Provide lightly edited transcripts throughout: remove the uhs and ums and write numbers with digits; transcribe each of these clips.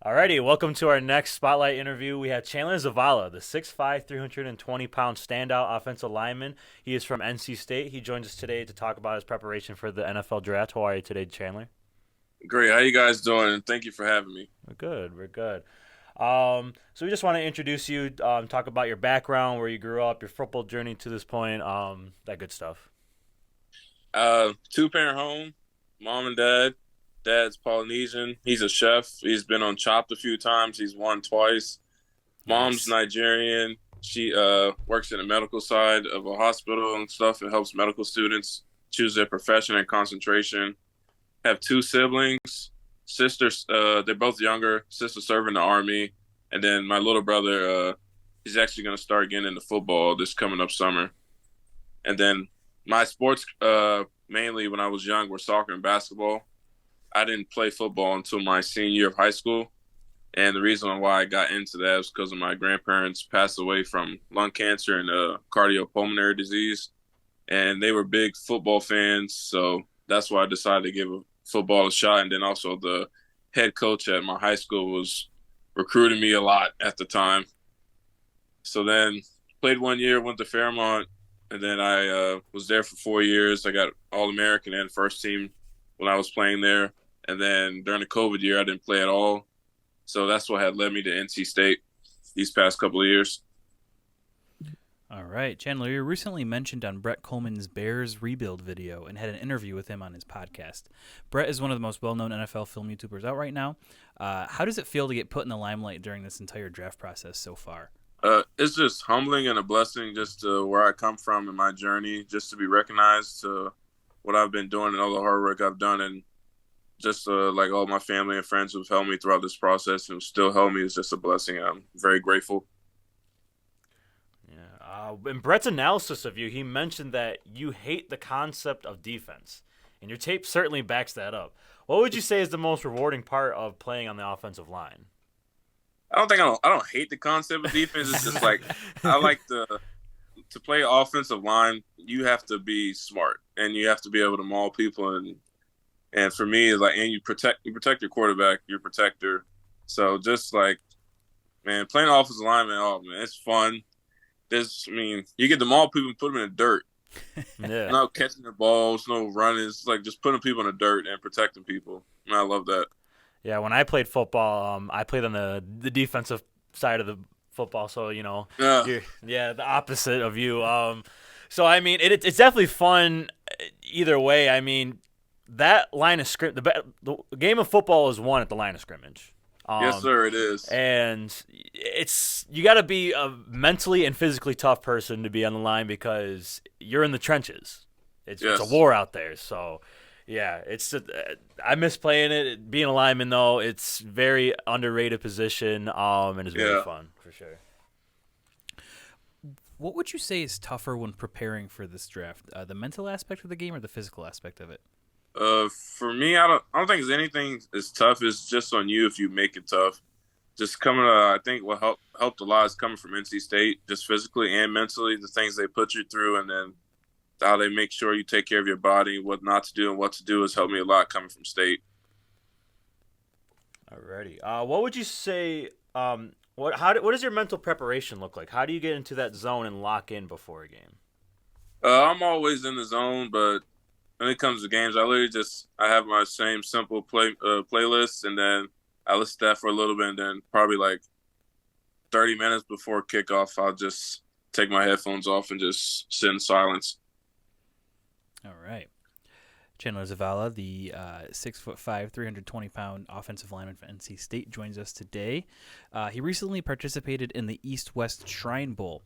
Alrighty, welcome to our next spotlight interview. We have Chandler Zavala, the 6'5", 320-pound standout offensive lineman. He is from NC State. He joins us today to talk about his preparation for the NFL draft. How are you today, Chandler? Great. How you guys doing? And thank you for having me. We're good. We're good. So we just want to introduce you, talk about your background, where you grew up, your football journey to this point, that good stuff. Two-parent home, mom and dad. Dad's Polynesian. He's a chef. He's been on Chopped a few times. He's won twice. Mom's Nice. Nigerian. She works in the medical side of a hospital and stuff and helps medical students choose their profession and concentration. Have two siblings. Sisters, they're both younger. Sister serving in the army. And then my little brother, he's actually going to start getting into football this coming up summer. And then my sports, mainly when I was young, were soccer and basketball. I didn't play football until my senior year of high school. And the reason why I got into that was because of my grandparents passed away from lung cancer and cardiopulmonary disease. And they were big football fans. So that's why I decided to give football a shot. And then also the head coach at my high school was recruiting me a lot at the time. So then played 1 year, went to Fairmont, and then I was there for 4 years. I got All-American and first team when I was playing there. And then during the COVID year, I didn't play at all. So that's what had led me to NC State these past couple of years. All right, Chandler, you were recently mentioned on Brett Coleman's Bears rebuild video and had an interview with him on his podcast. Brett is one of the most well-known NFL film YouTubers out right now. How does it feel to get put in the limelight during this entire draft process so far? It's just humbling and a blessing just to where I come from in my journey, just to be recognized to what I've been doing and all the hard work I've done. And just like all my family and friends who've helped me throughout this process and still help me is just a blessing. I'm very grateful. Yeah. In Brett's analysis of you, he mentioned that you hate the concept of defense, and your tape certainly backs that up. What would you say is the most rewarding part of playing on the offensive line? I don't hate the concept of defense. It's just like I like to play offensive line. You have to be smart and you have to be able to maul people and for me it's like and you protect your quarterback, your protector. So just like man, playing offensive lineman, oh man, it's fun. You get to maul people and put them in the dirt. Yeah. No catching the balls, no running. It's like just putting people in the dirt and protecting people. And I love that. Yeah, when I played football, I played on the defensive side of the football, so Yeah. yeah, the opposite of you. So I mean, it's definitely fun either way. I mean, that line of the game of football is won at the line of scrimmage. Yes, sir, it is. And you got to be a mentally and physically tough person to be on the line because you're in the trenches. It's a Yes. war out there, so. Yeah, I miss playing it. Being a lineman, though, it's very underrated position, and it's very Yeah. fun for sure. What would you say is tougher when preparing for this draft, the mental aspect of the game or the physical aspect of it? For me, I don't think it's anything as tough. It's just on you if you make it tough. Just coming, I think what helped a lot is coming from NC State, just physically and mentally, the things they put you through, and then how they make sure you take care of your body, what not to do and what to do has helped me a lot coming from state. Alrighty. What would you say? What does your mental preparation look like? How do you get into that zone and lock in before a game? I'm always in the zone, but when it comes to games, I have my same simple playlist, and then I listen to that for a little bit, and then probably like 30 minutes before kickoff, I'll just take my headphones off and just sit in silence. All right. Chandler Zavala, the 6'5", 320-pound offensive lineman for NC State, joins us today. He recently participated in the East-West Shrine Bowl.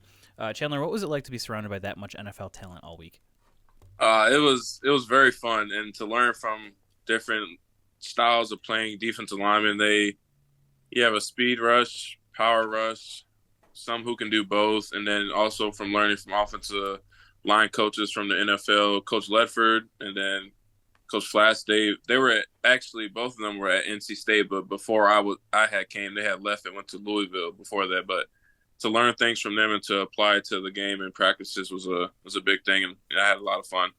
Chandler, what was it like to be surrounded by that much NFL talent all week? It was very fun, and to learn from different styles of playing defensive linemen. You have a speed rush, power rush, some who can do both, and then also from learning from offensive line coaches from the NFL, Coach Ledford, and then Coach Flash. They were actually both of them were at NC State, but before I had came, they had left and went to Louisville before that. But to learn things from them and to apply it to the game and practices was a big thing, and I had a lot of fun.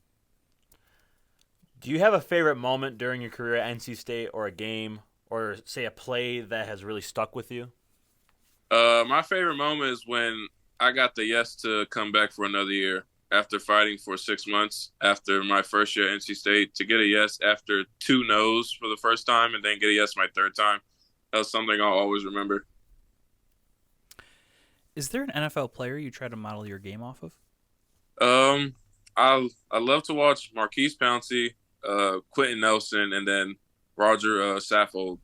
Do you have a favorite moment during your career at NC State or a game or say a play that has really stuck with you? My favorite moment is when I got the yes to come back for another year after fighting for 6 months after my first year at NC State, to get a yes after 2 no's for the first time and then get a yes my third time. That was something I'll always remember. Is there an NFL player you try to model your game off of? I love to watch Marquise Pouncey, Quentin Nelson, and then Roger Saffold.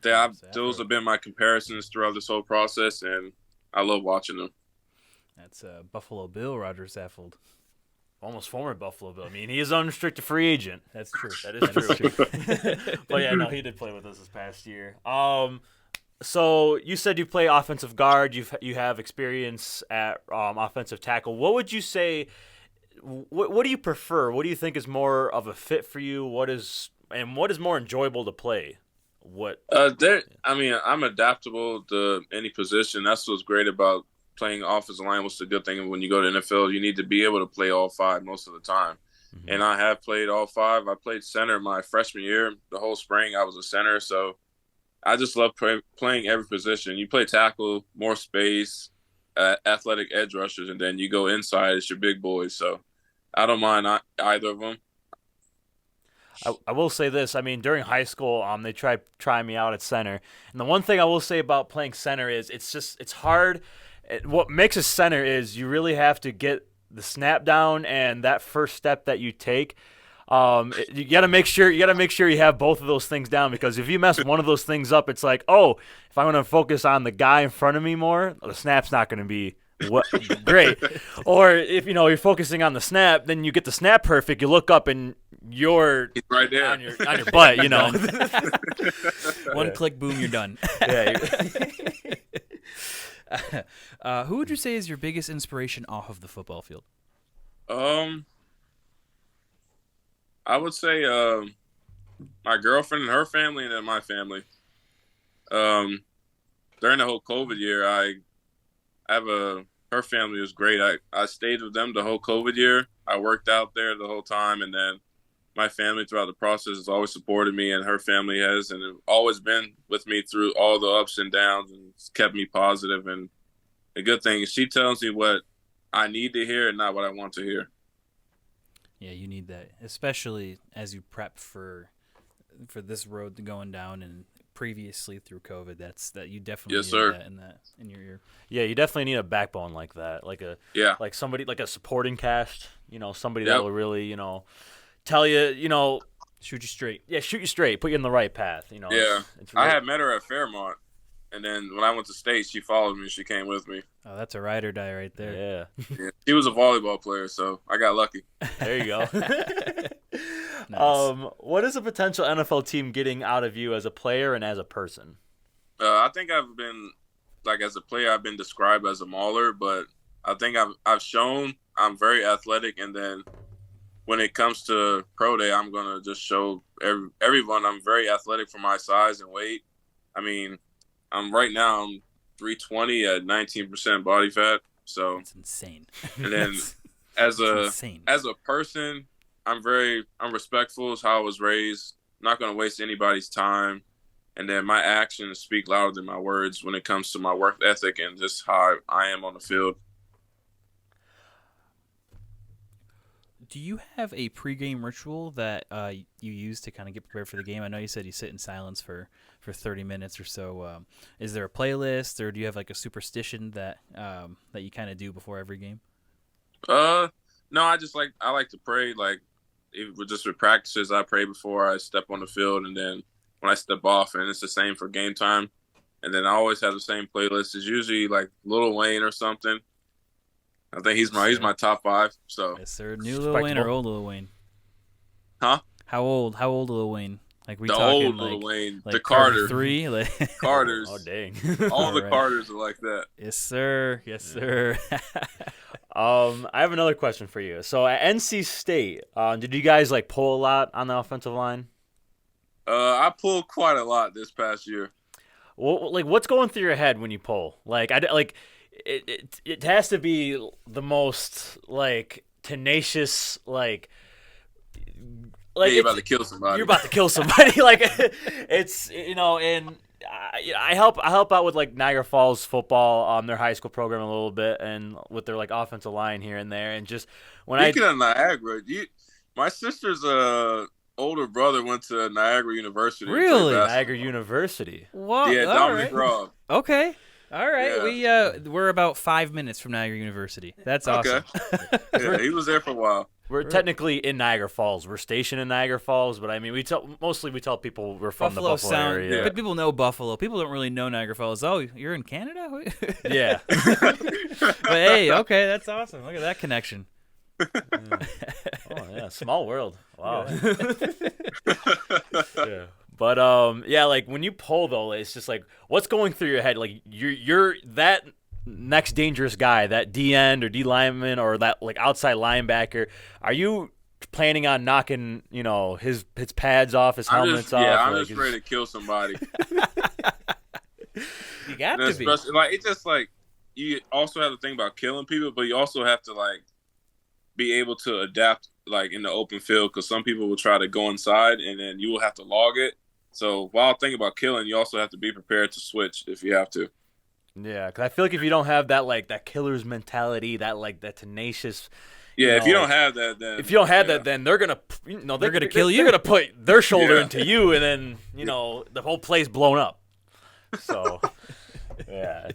Those have been my comparisons throughout this whole process, and I love watching them. That's Buffalo Bill Roger Saffold. Almost former Buffalo Bill. I mean, he is an unrestricted free agent. That's true. That is true. But yeah, no, he did play with us this past year. So you said you play offensive guard. You have experience at offensive tackle. What would you say? What do you prefer? What do you think is more of a fit for you? What is more enjoyable to play? I'm adaptable to any position. That's what's great about playing offensive line. What's the good thing when you go to NFL? You need to be able to play all 5 most of the time. Mm-hmm. And I have played all 5. I played center my freshman year. The whole spring I was a center, so I just love playing every position. You play tackle, more space, athletic edge rushers, and then you go inside. It's your big boys. So I don't mind either of them. I will say this. I mean, during high school, they try me out at center, and the one thing I will say about playing center is it's hard. What makes a center is you really have to get the snap down, and that first step that you take. You got to make sure you have both of those things down, because if you mess one of those things up, it's like, oh, if I'm going to focus on the guy in front of me more, the snap's not going to be great. Or if you're focusing on the snap, then you get the snap perfect. You look up and you're right there on your butt. One click, boom, you're done. Yeah. Who would you say is your biggest inspiration off of the football field? I would say my girlfriend and her family, and then my family. During the whole COVID year, her family was great. I stayed with them the whole COVID year. I worked out there the whole time, and then my family throughout the process has always supported me, and her family has, and have always been with me through all the ups and downs, and it's kept me positive. And the good thing is she tells me what I need to hear and not what I want to hear. Yeah, you need that, especially as you prep for this road going down, and previously through COVID. That you definitely need that in your ear. Yeah, you definitely need a backbone like that, like somebody, like a supporting cast. Somebody that will really tell you, shoot you straight. Yeah, shoot you straight, put you in the right path. Yeah, it's really... I had met her at Fairmont. And then when I went to state, she followed me. She came with me. Oh, that's a ride or die right there. Yeah. She was a volleyball player, so I got lucky. There you go. Nice. What is a potential NFL team getting out of you as a player and as a person? I think I've been, as a player, I've been described as a mauler, but I think I've shown I'm very athletic. And then when it comes to pro day, I'm going to just show everyone I'm very athletic for my size and weight. I mean, I'm 320 at 19% body fat. So it's insane. And then as a person, I'm respectful as how I was raised. I'm not going to waste anybody's time. And then my actions speak louder than my words when it comes to my work ethic and just how I am on the field. Do you have a pregame ritual that you use to kind of get prepared for the game? I know you said you sit in silence for 30 minutes or so. Is there a playlist, or do you have a superstition that you kind of do before every game? No, I like to pray. With practices, I pray before I step on the field, and then when I step off, and it's the same for game time. And then I always have the same playlist. It's usually Lil Wayne or something. I think he's my top 5. So yes, sir. New Lil Wayne or old Lil Wayne? Huh? How old Lil Wayne? We talking old Lil Wayne, the Carter 3, Carters. Oh dang! All the Carters are like that. Yes, sir. Yes, sir. I have another question for you. So at NC State, did you guys pull a lot on the offensive line? I pulled quite a lot this past year. Well, what's going through your head when you pull? It has to be the most tenacious like you're about to kill somebody. You're about to kill somebody. Like it's and I help out with like Niagara Falls football, their high school program a little bit, and with their like offensive line here and there, and just when Speaking of Niagara, my sister's older brother went to Niagara University. Really? Niagara University. What? Yeah, Dominic Robb. Okay. All right. Yeah. We're about 5 minutes from Niagara University. That's awesome. Okay. Yeah, he was there for a while. We're technically in Niagara Falls. We're stationed in Niagara Falls, but I mean, we tell people we're from the Buffalo area. But people know Buffalo. People don't really know Niagara Falls. Oh, you're in Canada? Yeah. But hey, okay, that's awesome. Look at that connection. Oh yeah, small world. Wow. Yeah. But yeah, like when you pull though, it's just like what's going through your head. Like you're that next dangerous guy, that D end or D lineman or that like outside linebacker. Are you planning on knocking his pads off, his helmets off? Yeah, I'm like, just ready to kill somebody. You got to be. Like it's just like you also have to think about killing people, but you also have to like be able to adapt like in the open field because some people will try to go inside and then you will have to log it. So while thinking about killing, you also have to be prepared to switch if you have to. Yeah, because I feel like if you don't have that like that killer's mentality, that tenacious. Yeah, if you don't have that, then they're gonna they're gonna kill you. They're gonna put their shoulder into you, and then the whole play's blown up. So yeah.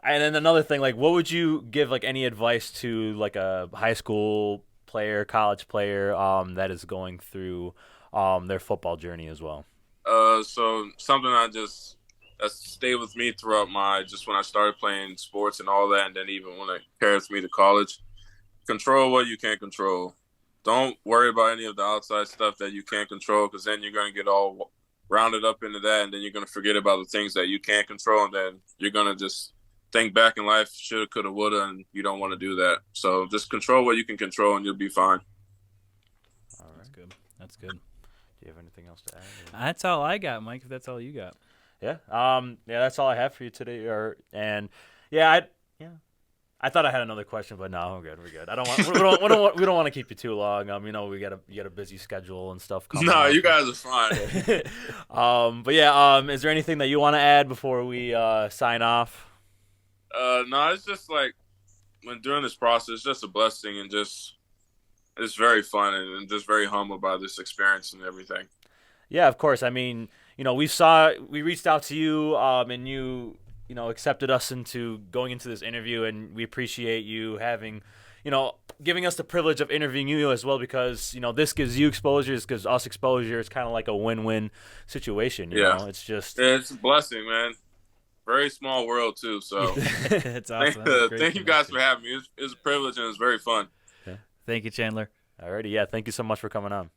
And then another thing, like, what would you give like any advice to like a high school player, college player that is going through their football journey as well? So something that stayed with me throughout when I started playing sports and all that, and then even when it carries me to college. Control what you can't control. Don't worry about any of the outside stuff that you can't control, because then you're going to get all rounded up into that, and then you're going to forget about the things that you can't control, and then you're going to just think back in life, shoulda, coulda, woulda, and you don't want to do that. So just control what you can control, and you'll be fine. All right. That's good. Do you have anything else to add? That's all I got, Mike, if that's all you got. Yeah. Yeah, that's all I have for you today. I thought I had another question, but no, we're good. We're good. We don't want to keep you too long. We got a busy schedule and stuff coming. No, up. you guys are fine. But yeah, is there anything that you want to add before we sign off? No, it's just like when during this process, it's just a blessing and just it's very fun and just very humbled by this experience and everything. Yeah, of course. I mean, we reached out to you, and you accepted us into going into this interview, and we appreciate you having, giving us the privilege of interviewing you as well, because, this gives you exposure, this gives us exposure. It's kind of like a win-win situation. You know? It's a blessing, man. Very small world too. So it's awesome. Thank you guys for having me. It's a privilege and it's very fun. Thank you, Chandler. Alrighty, yeah. Thank you so much for coming on.